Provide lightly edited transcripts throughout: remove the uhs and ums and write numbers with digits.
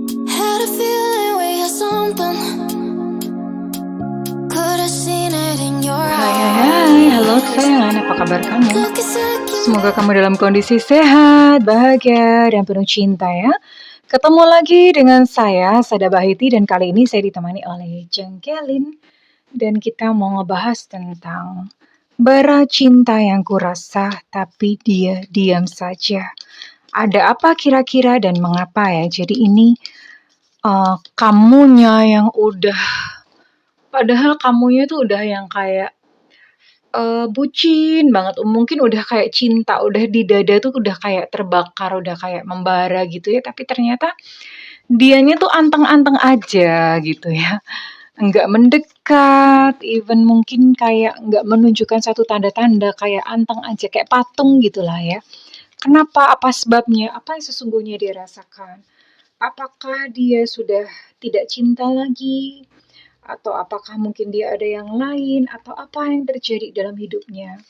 Had a feeling we had something. Could have seen it in your Hai, halo kesayangan, apa kabar kamu? Look, it's like you Semoga kamu dalam kondisi sehat, bahagia, dan penuh cinta ya. Ketemu lagi dengan saya, Sada Bahiti, dan kali ini saya ditemani oleh Jengkelin. Dan kita mau ngebahas tentang bara cinta yang kurasa, tapi dia diam saja. Ada apa kira-kira dan mengapa ya? Jadi ini kamunya yang udah, padahal kamunya tuh udah yang kayak bucin banget, mungkin udah kayak cinta, udah di dada tuh udah kayak terbakar, udah kayak membara gitu ya, tapi ternyata dianya tuh anteng-anteng aja gitu ya. Enggak mendekat, even mungkin kayak enggak menunjukkan satu tanda-tanda, kayak anteng aja, kayak patung gitulah ya. Kenapa? Apa sebabnya? Apa yang sesungguhnya dia rasakan? Apakah dia sudah tidak cinta lagi? Atau apakah mungkin dia ada yang lain? Atau apa yang terjadi dalam hidupnya?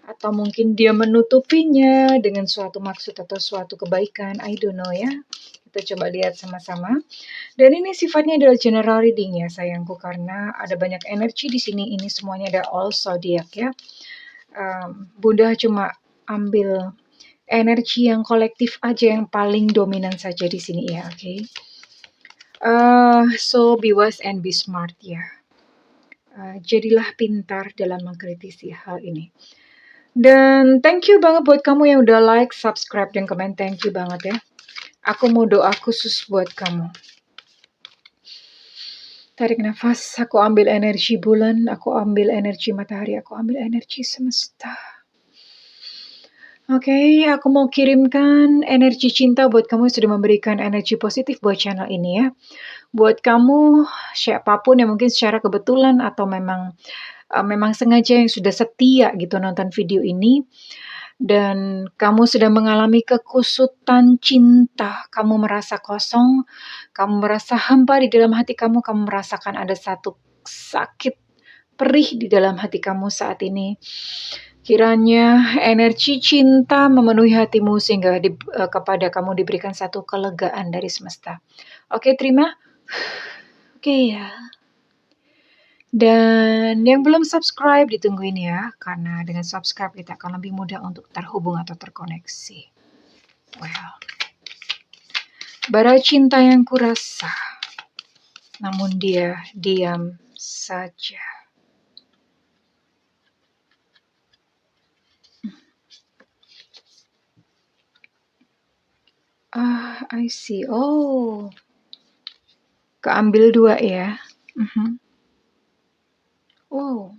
Atau mungkin dia menutupinya dengan suatu maksud atau suatu kebaikan, I don't know ya. Kita coba lihat sama-sama. Dan ini sifatnya adalah general reading ya sayangku, karena ada banyak energi di sini. Ini semuanya ada all zodiac ya. Bunda cuma ambil energi yang kolektif aja, yang paling dominan saja di sini ya, oke. So be wise and be smart ya. Jadilah pintar dalam mengkritisi hal ini. Dan thank you banget buat kamu yang udah like, subscribe, dan komen. Thank you banget ya. Aku mau doa khusus buat kamu. Tarik nafas, aku ambil energi bulan, aku ambil energi matahari, aku ambil energi semesta. Oke, aku mau kirimkan energi cinta buat kamu yang sudah memberikan energi positif buat channel ini ya. Buat kamu, siapapun yang mungkin secara kebetulan atau memang sengaja yang sudah setia gitu nonton video ini, dan kamu sedang mengalami kekusutan cinta, kamu merasa kosong, kamu merasa hampa di dalam hati kamu merasakan ada satu sakit perih di dalam hati kamu saat ini. Kiranya energi cinta memenuhi hatimu sehingga kepada kamu diberikan satu kelegaan dari semesta. Oke, terima. Oke ya. Dan yang belum subscribe ditungguin ya, karena dengan subscribe kita akan lebih mudah untuk terhubung atau terkoneksi. Well, bara cinta yang kurasa, namun dia diam saja. I see. Oh, keambil 2 ya. Oh,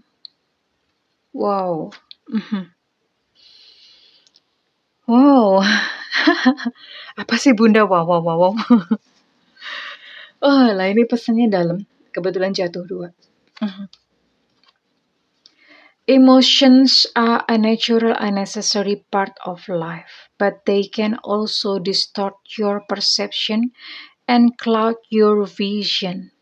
wow. Wow. Apa sih Bunda? Wow. Oh, lah ini pesannya dalam. Kebetulan jatuh 2. Emotions are a natural and necessary part of life, but they can also distort your perception and cloud your vision.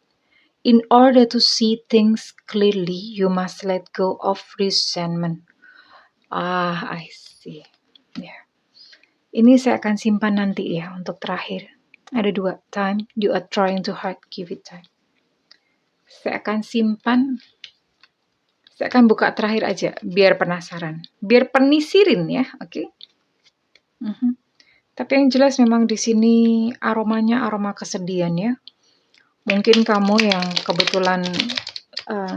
In order to see things clearly, you must let go of resentment. I see. Yeah. Ini saya akan simpan nanti ya untuk terakhir. Ada 2. Time, you are trying too hard, give it time. Saya akan simpan. Saya akan buka terakhir aja, biar penasaran. Biar penisirin ya, oke? Tapi yang jelas memang di sini aromanya aroma kesedihan ya. Mungkin kamu yang kebetulan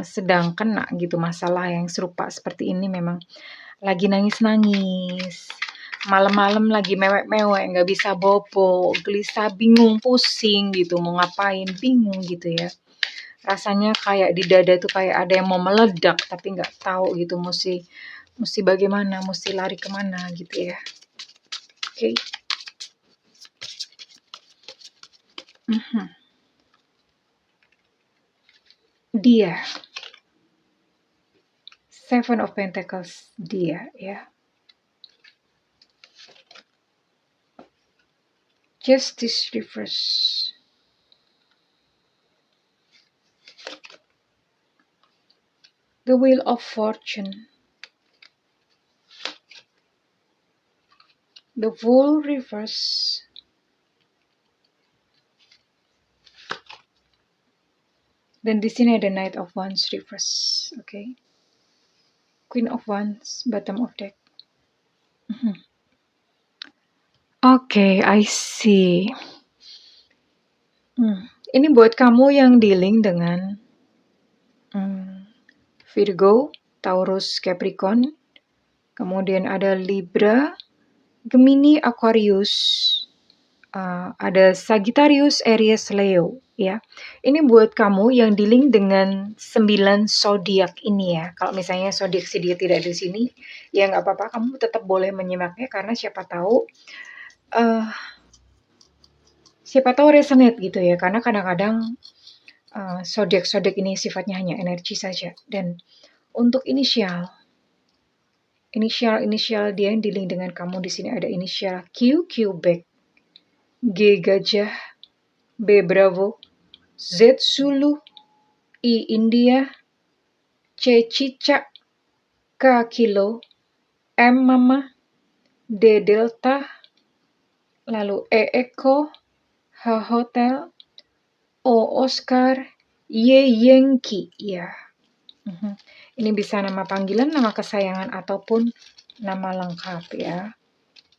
sedang kena gitu masalah yang serupa seperti ini, memang lagi nangis-nangis. Malam-malam lagi mewek-mewek, nggak bisa bobo, gelisah, bingung, pusing gitu, mau ngapain, bingung gitu ya. Rasanya kayak di dada tuh kayak ada yang mau meledak, tapi nggak tahu gitu mesti bagaimana, mesti lari kemana gitu ya. Oke. Dia, 7 of Pentacles, dia ya. Justice reverse. The Wheel of Fortune. The Fool reverse. Dan di sini ada Knight of Wands reverse, oke. Queen of Wands, bottom of deck. Oke, I see. Ini buat kamu yang dealing dengan Virgo, Taurus, Capricorn, kemudian ada Libra, Gemini, Aquarius, ada Sagittarius, Aries, Leo, ya. Ini buat kamu yang dealing dengan 9 zodiak ini ya. Kalau misalnya zodiak si dia tidak di sini, ya nggak apa-apa, kamu tetap boleh menyimaknya karena siapa tahu resonate gitu ya. Karena kadang-kadang zodiak-zodiak ini sifatnya hanya energi saja. Dan untuk inisial dia yang dealing dengan kamu di sini ada inisial Q, Quebec, G, Gajah, B, Bravo, Z, Zulu, I, India, C, Cicak, K, Kilo, M, Mama, D, Delta, lalu E, Eko, H, Hotel, O, Oscar, Y, Yankee, ya. Ini bisa nama panggilan, nama kesayangan, ataupun nama lengkap ya.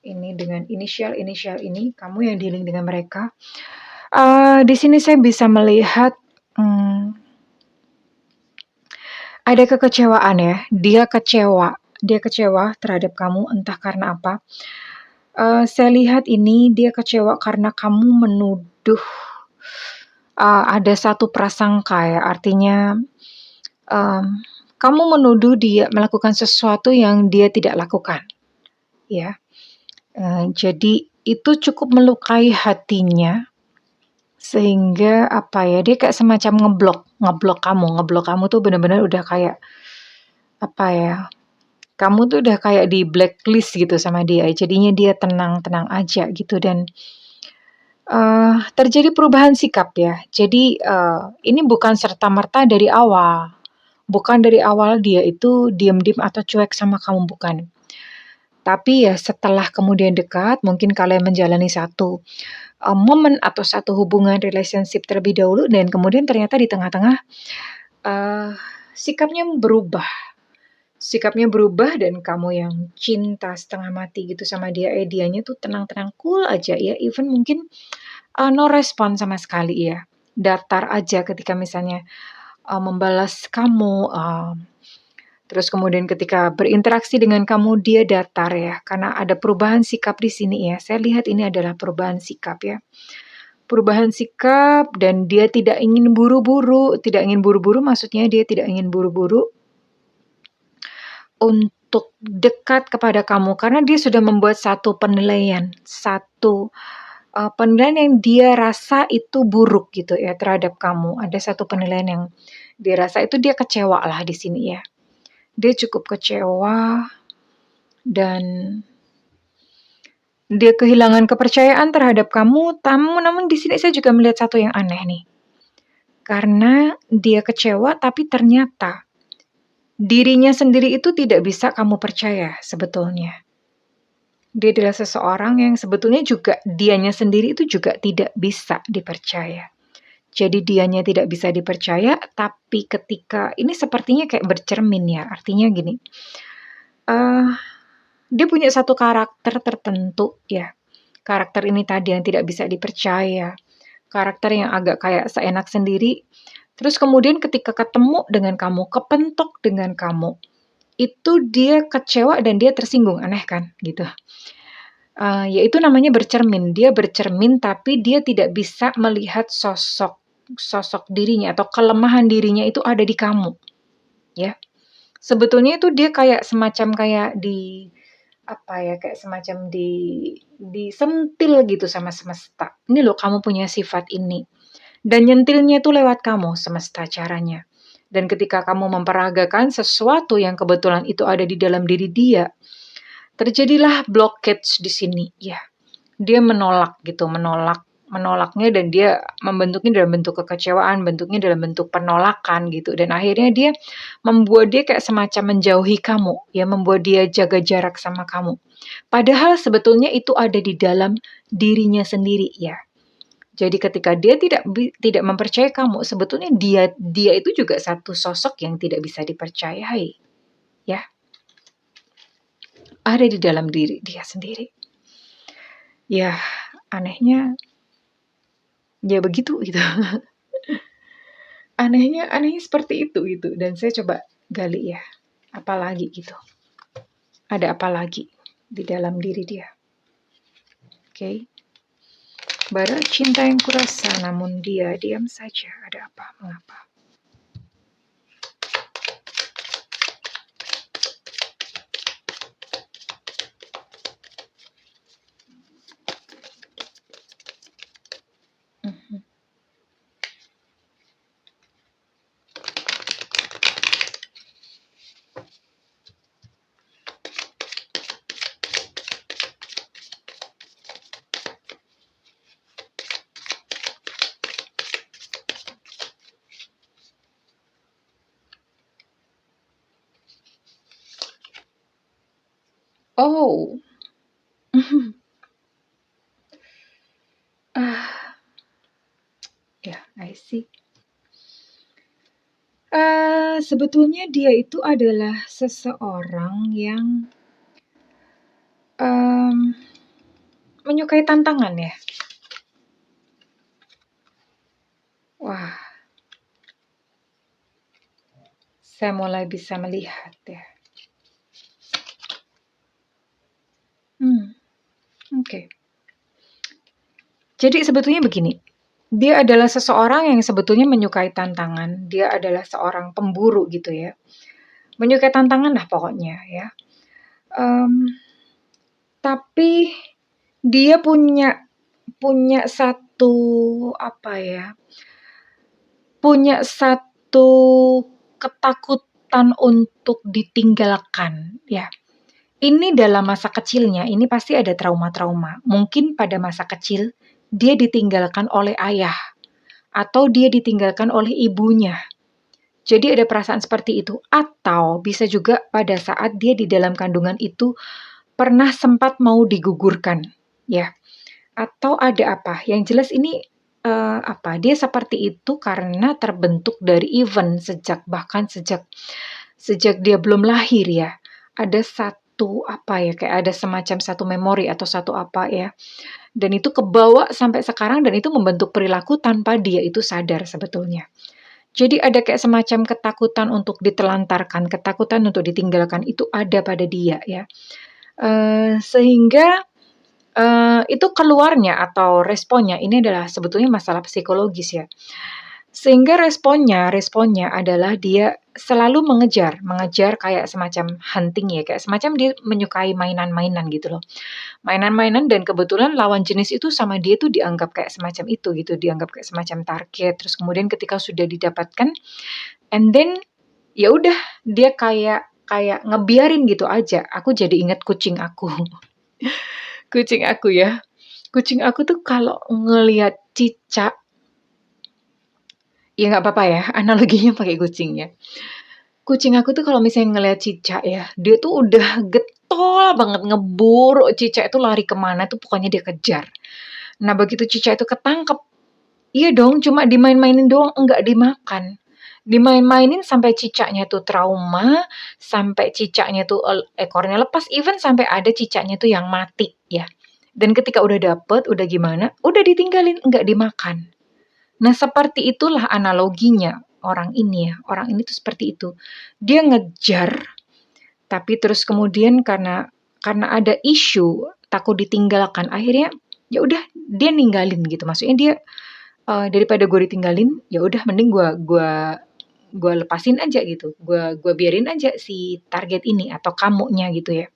Ini dengan inisial ini, kamu yang dealing dengan mereka. Di sini saya bisa melihat ada kekecewaan ya. Dia kecewa terhadap kamu, entah karena apa. Saya lihat ini dia kecewa karena kamu menuduh ada satu prasangka ya. Artinya kamu menuduh dia melakukan sesuatu yang dia tidak lakukan, ya. Jadi itu cukup melukai hatinya, sehingga dia kayak semacam ngeblok kamu tuh benar-benar udah kayak kamu tuh udah kayak di blacklist gitu sama dia. Jadinya dia tenang-tenang aja gitu dan terjadi perubahan sikap ya. Jadi ini bukan serta-merta dari awal. Bukan dari awal dia itu diam-diam atau cuek sama kamu, bukan. Tapi ya setelah kemudian dekat, mungkin kalian menjalani satu momen atau satu hubungan relationship terlebih dahulu dan kemudian ternyata di tengah-tengah sikapnya berubah dan kamu yang cinta setengah mati gitu sama dia, dianya tuh tenang-tenang cool aja ya, even mungkin no respon sama sekali ya, datar aja ketika misalnya membalas kamu, terus kemudian ketika berinteraksi dengan kamu dia datar ya, karena ada perubahan sikap di sini ya. Saya lihat ini adalah perubahan sikap ya. Perubahan sikap dan dia tidak ingin buru-buru maksudnya dia tidak ingin buru-buru untuk dekat kepada kamu karena dia sudah membuat satu penilaian yang dia rasa itu buruk gitu ya terhadap kamu. Ada satu penilaian yang dia rasa itu dia kecewa lah di sini ya. Dia cukup kecewa dan dia kehilangan kepercayaan terhadap kamu. Namun di sini saya juga melihat satu yang aneh nih. Karena dia kecewa tapi ternyata dirinya sendiri itu tidak bisa kamu percaya sebetulnya. Dia adalah seseorang yang sebetulnya juga dianya sendiri itu juga tidak bisa dipercaya. Jadi dianya tidak bisa dipercaya, tapi ketika ini sepertinya kayak bercermin ya. Artinya gini, dia punya satu karakter tertentu ya. Karakter ini tadi yang tidak bisa dipercaya. Karakter yang agak kayak seenak sendiri. Terus kemudian ketika ketemu dengan kamu, kepentok dengan kamu, itu dia kecewa dan dia tersinggung. Aneh kan gitu. Yaitu namanya bercermin. Dia bercermin tapi dia tidak bisa melihat sosok dirinya atau kelemahan dirinya itu ada di kamu. Ya. Sebetulnya itu dia kayak semacam kayak kayak semacam disentil gitu sama semesta. Ini loh kamu punya sifat ini. Dan nyentilnya itu lewat kamu semesta caranya. Dan ketika kamu memperagakan sesuatu yang kebetulan itu ada di dalam diri dia, terjadilah blockage di sini, ya. Dia menolaknya dan dia membentuknya dalam bentuk kekecewaan, bentuknya dalam bentuk penolakan gitu. Dan akhirnya dia membuat dia kayak semacam menjauhi kamu, ya, membuat dia jaga jarak sama kamu. Padahal sebetulnya itu ada di dalam dirinya sendiri, ya. Jadi ketika dia tidak mempercayai kamu, sebetulnya dia itu juga satu sosok yang tidak bisa dipercayai, ya. Ada di dalam diri dia sendiri. Ya, anehnya ya begitu gitu. Anehnya seperti itu gitu. Dan saya coba gali ya, apalagi gitu. Ada apa lagi di dalam diri dia? Oke. Baru cinta yang kurasa, namun dia diam saja. Ada apa? Mengapa? Mhm. Oh. Ya, I see. Sebetulnya dia itu adalah seseorang yang menyukai tantangan ya. Wah, saya mulai bisa melihat ya. Oke. Jadi sebetulnya begini, dia adalah seseorang yang sebetulnya menyukai tantangan. Dia adalah seorang pemburu gitu ya. Menyukai tantangan lah pokoknya ya. Tapi dia punya satu apa ya? Punya satu ketakutan untuk ditinggalkan ya. Ini dalam masa kecilnya, ini pasti ada trauma-trauma. Mungkin pada masa kecil dia ditinggalkan oleh ayah atau dia ditinggalkan oleh ibunya. Jadi ada perasaan seperti itu, atau bisa juga pada saat dia di dalam kandungan itu pernah sempat mau digugurkan, ya. Atau ada apa? Yang jelas ini dia seperti itu karena terbentuk dari event bahkan sejak dia belum lahir ya. Ada satu kayak ada semacam satu memori atau satu apa ya. Dan itu kebawa sampai sekarang dan itu membentuk perilaku tanpa dia itu sadar sebetulnya. Jadi ada kayak semacam ketakutan untuk ditelantarkan, ketakutan untuk ditinggalkan itu ada pada dia ya. Sehingga itu keluarnya atau responnya ini adalah sebetulnya masalah psikologis ya. Sehingga responnya adalah dia selalu mengejar kayak semacam hunting ya, kayak semacam dia menyukai mainan-mainan gitu loh. Mainan-mainan dan kebetulan lawan jenis itu sama dia tuh dianggap kayak semacam itu gitu, dianggap kayak semacam target. Terus kemudian ketika sudah didapatkan, and then ya udah dia kayak ngebiarin gitu aja. Aku jadi ingat kucing aku. Kucing aku ya. Kucing aku tuh kalau ngelihat cicak, ya nggak apa-apa ya, analoginya pakai kucing ya. Kucing aku tuh kalau misalnya ngelihat cicak ya, dia tuh udah getol banget ngeburu cicak itu lari kemana tuh pokoknya dia kejar. Nah begitu cicak itu ketangkep, iya dong cuma dimain-mainin doang, enggak dimakan. Dimain-mainin sampai cicaknya tuh trauma, sampai cicaknya tuh ekornya lepas, even sampai ada cicaknya tuh yang mati ya. Dan ketika udah dapet, udah gimana, udah ditinggalin, enggak dimakan. Nah, seperti itulah analoginya orang ini ya. Orang ini tuh seperti itu. Dia ngejar, tapi terus kemudian karena ada isu takut ditinggalkan, akhirnya ya udah dia ninggalin gitu. Maksudnya dia daripada gue ditinggalin, ya udah mending gue lepasin aja gitu. Gue biarin aja si target ini atau kamunya gitu ya.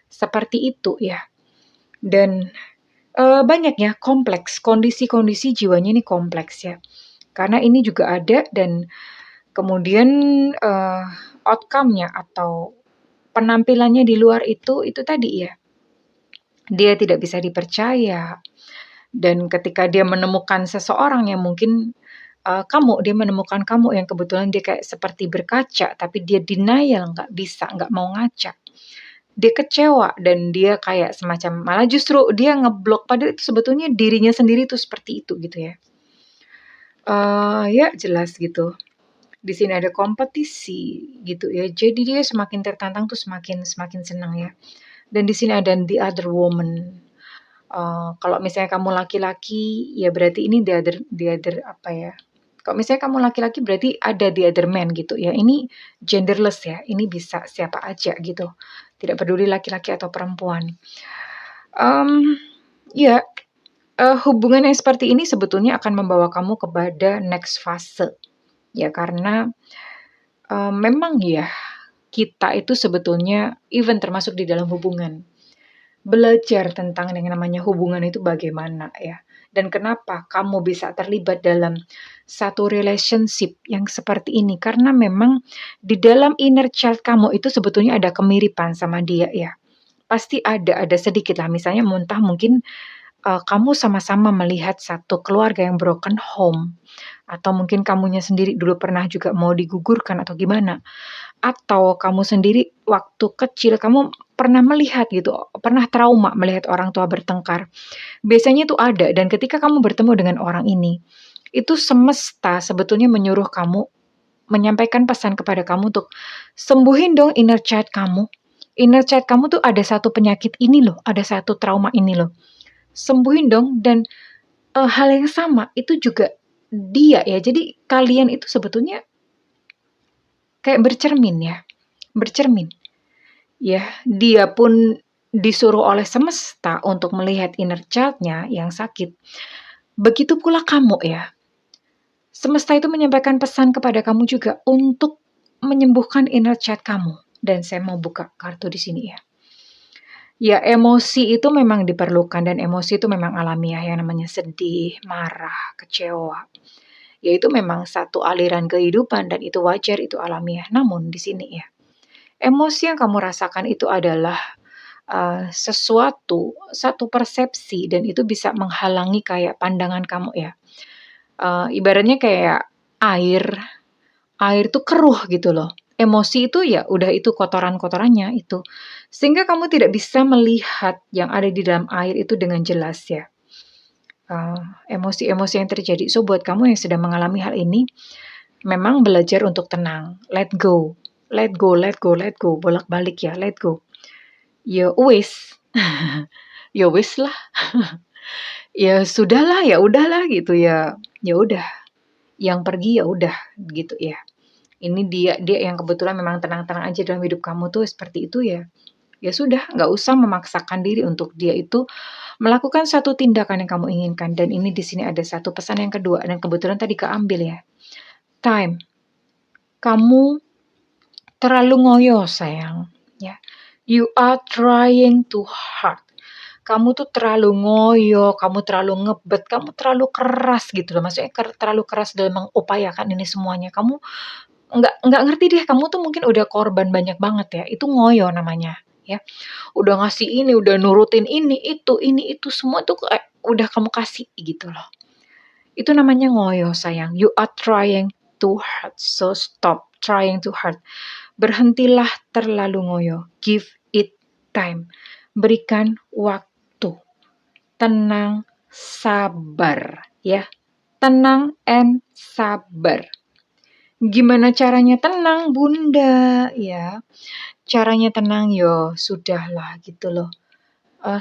Seperti itu ya. Dan banyak ya, kompleks, kondisi-kondisi jiwanya ini kompleks ya. Karena ini juga ada dan kemudian outcome-nya atau penampilannya di luar itu tadi ya. Dia tidak bisa dipercaya. Dan ketika dia menemukan seseorang yang mungkin dia menemukan kamu yang kebetulan dia kayak seperti berkaca, tapi dia denial, nggak bisa, nggak mau ngaca. dia kecewa dan dia kayak semacam malah justru dia ngeblok padahal itu sebetulnya dirinya sendiri tuh seperti itu gitu ya. Ya jelas gitu. Di sini ada kompetisi gitu ya. Jadi dia semakin tertantang tuh semakin semakin senang ya. Dan di sini ada the other woman. Kalau misalnya kamu laki-laki, ya berarti ini the other apa ya? Kalau misalnya kamu laki-laki berarti ada the other man gitu ya. Ini genderless ya. Ini bisa siapa aja gitu. Tidak peduli laki-laki atau perempuan. Ya, hubungan yang seperti ini sebetulnya akan membawa kamu kepada next fase. Ya karena memang ya kita itu sebetulnya even termasuk di dalam hubungan. Belajar tentang yang namanya hubungan itu bagaimana ya. Dan kenapa kamu bisa terlibat dalam satu relationship yang seperti ini. Karena memang di dalam inner child kamu itu sebetulnya ada kemiripan sama dia ya. Pasti ada sedikit lah. Misalnya muntah mungkin kamu sama-sama melihat satu keluarga yang broken home. Atau mungkin kamunya sendiri dulu pernah juga mau digugurkan atau gimana. Atau kamu sendiri waktu kecil kamu pernah melihat gitu, pernah trauma melihat orang tua bertengkar. Biasanya itu ada dan ketika kamu bertemu dengan orang ini, itu semesta sebetulnya menyuruh kamu menyampaikan pesan kepada kamu untuk sembuhin dong inner child kamu. Inner child kamu tuh ada satu penyakit ini loh, ada satu trauma ini loh. Sembuhin dong dan hal yang sama itu juga dia ya. Jadi kalian itu sebetulnya kayak bercermin ya. Bercermin. Ya, dia pun disuruh oleh semesta untuk melihat inner child-nya yang sakit. Begitu pula kamu ya. Semesta itu menyampaikan pesan kepada kamu juga untuk menyembuhkan inner child kamu. Dan saya mau buka kartu di sini ya. Ya, emosi itu memang diperlukan dan emosi itu memang alamiah yang namanya sedih, marah, kecewa. Ya itu memang satu aliran kehidupan dan itu wajar, itu alamiah. Namun di sini ya, emosi yang kamu rasakan itu adalah satu persepsi dan itu bisa menghalangi kayak pandangan kamu ya. Ibaratnya kayak air tuh keruh gitu loh. Emosi itu ya udah itu kotoran-kotorannya itu. Sehingga kamu tidak bisa melihat yang ada di dalam air itu dengan jelas ya. Emosi-emosi yang terjadi. So buat kamu yang sedang mengalami hal ini, memang belajar untuk tenang. Let go. Let go, let go, let go. Bolak-balik ya, let go. Ya wis. Ya wis lah. Ya sudahlah, ya udahlah gitu ya. Ya udah. Yang pergi ya udah gitu ya. Ini dia yang kebetulan memang tenang-tenang aja dalam hidup kamu tuh seperti itu ya. Ya sudah, nggak usah memaksakan diri untuk dia itu melakukan satu tindakan yang kamu inginkan. Dan ini di sini ada satu pesan yang kedua dan kebetulan tadi keambil ya. Time. Kamu terlalu ngoyo sayang, ya. You are trying too hard. Kamu tuh terlalu ngoyo, kamu terlalu ngebet, kamu terlalu keras gitu loh. Maksudnya terlalu keras dalam mengupayakan ini semuanya. Kamu nggak ngerti deh, kamu tuh mungkin udah korban banyak banget ya. Itu ngoyo namanya, ya. Udah ngasih ini, udah nurutin ini itu semua tuh kayak udah kamu kasih gitu loh. Itu namanya ngoyo sayang. You are trying too hard. So stop trying too hard. Berhentilah terlalu ngoyo. Give it time. Berikan waktu. Tenang, sabar ya. Tenang and sabar. Gimana caranya tenang, Bunda? Ya. Caranya tenang yo, sudahlah gitu loh.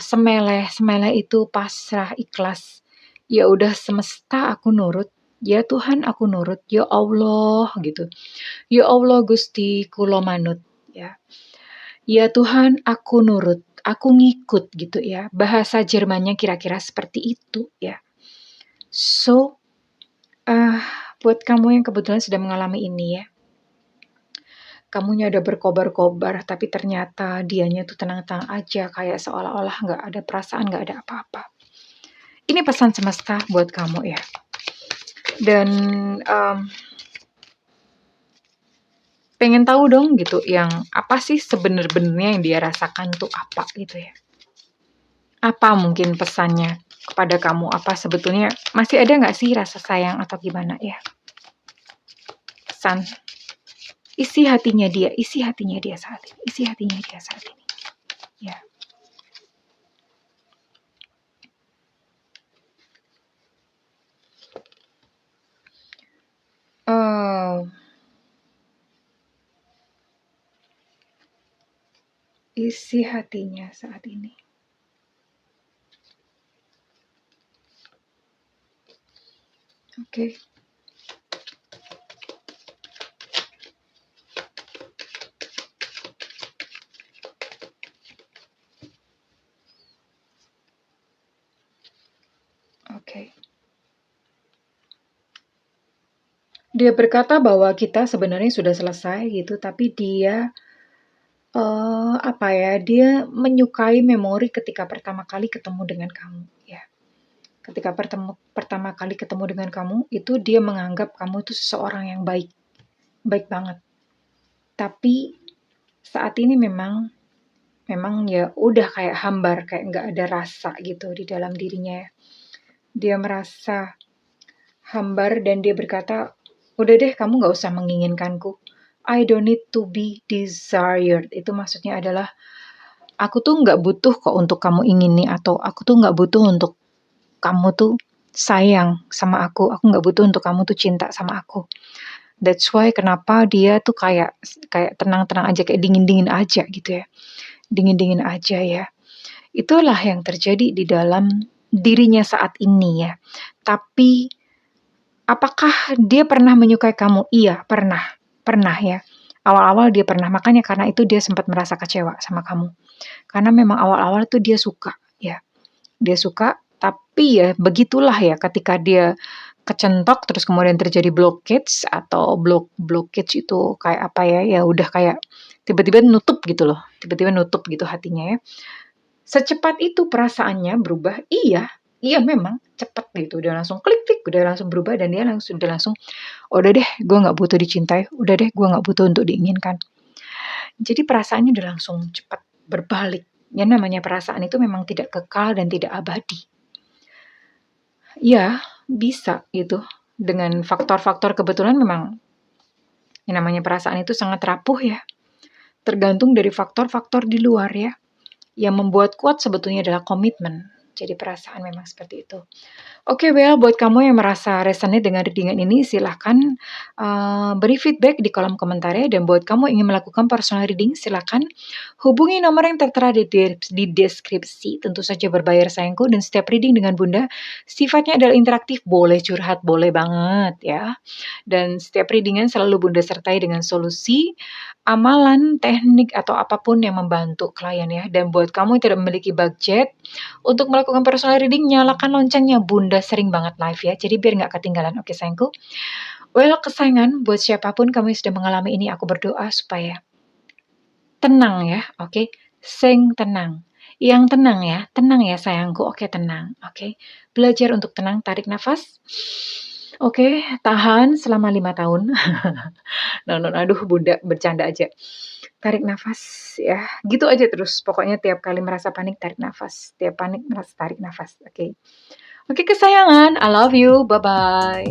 Semeleh itu pasrah, ikhlas. Ya udah semesta aku nurut. Ya Tuhan aku nurut. Ya Allah gitu. Ya Allah Gusti kula manut ya. Ya Tuhan aku nurut. Aku ngikut gitu ya. Bahasa Jermannya kira-kira seperti itu ya. So, buat kamu yang kebetulan sedang mengalami ini ya. Kamunya udah berkobar-kobar, tapi ternyata dianya tuh tenang-tenang aja, kayak seolah-olah nggak ada perasaan, nggak ada apa-apa. Ini pesan semesta buat kamu ya. Dan pengen tahu dong gitu, yang apa sih sebenarnya yang dia rasakan tuh apa gitu ya. Apa mungkin pesannya kepada kamu? Apa sebetulnya masih ada nggak sih rasa sayang atau gimana ya? Pesan. Isi hatinya dia saat ini, isi hatinya dia saat ini. Ya. Oh, isi hatinya saat ini. Oke. Oke. Dia berkata bahwa kita sebenarnya sudah selesai gitu, tapi dia apa ya, dia menyukai memori ketika pertama kali ketemu dengan kamu, ya. Ketika pertama kali ketemu dengan kamu, itu dia menganggap kamu itu seseorang yang baik, baik banget. Tapi saat ini memang ya udah kayak hambar, kayak nggak ada rasa gitu di dalam dirinya ya. Dia merasa hambar dan dia berkata, udah deh kamu nggak usah menginginkanku. I don't need to be desired. Itu maksudnya adalah aku tuh nggak butuh kok untuk kamu ingini, atau aku tuh nggak butuh untuk kamu tuh sayang sama aku nggak butuh untuk kamu tuh cinta sama aku. That's why kenapa dia tuh kayak tenang-tenang aja, kayak dingin-dingin aja gitu ya. Dingin-dingin aja ya. Itulah yang terjadi di dalam dirinya saat ini ya. Tapi apakah dia pernah menyukai kamu? Iya, pernah ya. Awal-awal dia pernah, makanya karena itu dia sempat merasa kecewa sama kamu. Karena memang awal-awal tuh dia suka ya. Dia suka, tapi ya begitulah ya ketika dia kecentok terus kemudian terjadi blockage atau blockage itu kayak apa ya? Ya udah kayak tiba-tiba nutup gitu loh. Tiba-tiba nutup gitu hatinya ya. Secepat itu perasaannya berubah? Iya, iya memang cepet gitu. Udah langsung klik-klik, udah langsung berubah dan dia udah langsung, udah deh, gue nggak butuh dicintai, udah deh, gue nggak butuh untuk diinginkan. Jadi perasaannya udah langsung cepat berbalik. Ya namanya perasaan itu memang tidak kekal dan tidak abadi. Ya, bisa gitu. Dengan faktor-faktor kebetulan memang yang namanya perasaan itu sangat rapuh ya. Tergantung dari faktor-faktor di luar ya. Yang membuat kuat sebetulnya adalah komitmen. Jadi perasaan memang seperti itu. Oke, well, buat kamu yang merasa resonate dengan readingan ini, silahkan beri feedback di kolom komentarnya. Dan buat kamu yang ingin melakukan personal reading, silahkan hubungi nomor yang tertera di deskripsi. Tentu saja berbayar sayangku, dan setiap reading dengan Bunda sifatnya adalah interaktif, boleh curhat, boleh banget ya. Dan setiap readingan selalu Bunda sertai dengan solusi, amalan, teknik, atau apapun yang membantu klien ya. Dan buat kamu yang tidak memiliki budget untuk melakukan personal reading, nyalakan loncengnya. Bunda sering banget live ya, jadi biar nggak ketinggalan. Oke sayangku. Well, kesayangan, buat siapapun kamu yang sudah mengalami ini, aku berdoa supaya tenang ya, oke? Sing tenang. Yang tenang ya sayangku, oke tenang, oke? Belajar untuk tenang, tarik nafas. Oke, tahan selama 5 tahun. Aduh Bunda bercanda aja. Tarik nafas ya, gitu aja terus. Pokoknya tiap kali merasa panik tarik nafas, tiap panik merasa tarik nafas. Oke. Oke kesayangan, I love you. Bye bye.